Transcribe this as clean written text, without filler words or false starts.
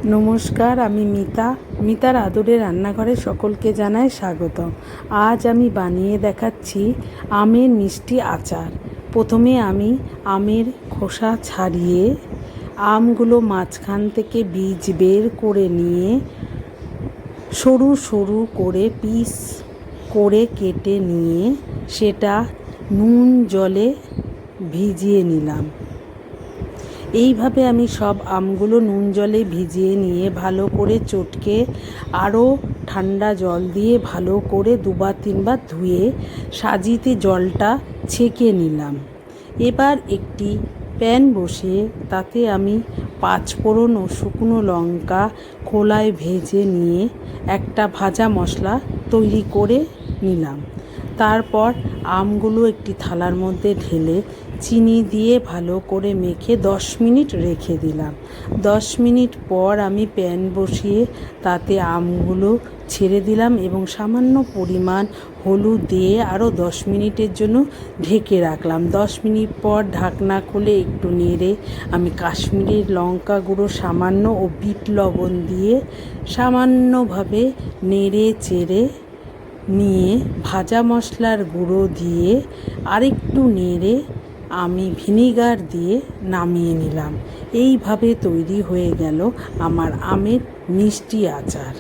নমস্কার, আমি মিতার আদরে রান্নাঘরে সকলকে জানাই স্বাগতম। আজ আমি বানিয়ে দেখাচ্ছি আমের মিষ্টি আচার। প্রথমে আমি আমের খোসা ছাড়িয়ে আমগুলো মাঝখান থেকে বীজ বের করে নিয়ে সরু সরু করে পিস করে কেটে নিয়ে সেটা নুন জলে ভিজিয়ে নিলাম। এইভাবে আমি সব আমগুলো নুন জলে ভিজিয়ে নিয়ে ভালো করে চটকে আরও ঠান্ডা জল দিয়ে ভালো করে দুবার তিনবার ধুয়ে সাজিতে জলটা ছেঁকে নিলাম। এবার একটি প্যান বসিয়ে তাতে আমি পাঁচফোড়ন ও শুকনো লঙ্কা খোলায় ভেজে নিয়ে একটা ভাজা মশলা তৈরি করে নিলাম। তারপর আমগুলো একটি থালার মধ্যে ঢেলে চিনি দিয়ে ভালো করে মেখে 10 মিনিট রেখে দিলাম। 10 মিনিট পর আমি প্যান বসিয়ে তাতে আমগুলো ছেড়ে দিলাম এবং সামান্য পরিমাণ হলুদ দিয়ে আরও 10 মিনিটের জন্য ঢেকে রাখলাম। 10 মিনিট পর ঢাকনা খুলে একটু নেড়ে আমি কাশ্মীরি লঙ্কা গুঁড়ো সামান্য ও বিট লবণ দিয়ে সামান্যভাবে নেড়ে চেড়ে নিয়ে ভাজা মশলার গুঁড়ো দিয়ে আরেকটু নেড়ে আমি ভিনিগার দিয়ে নামিয়ে নিলাম। এইভাবে তৈরি হয়ে গেল আমার আমের মিষ্টি আচার।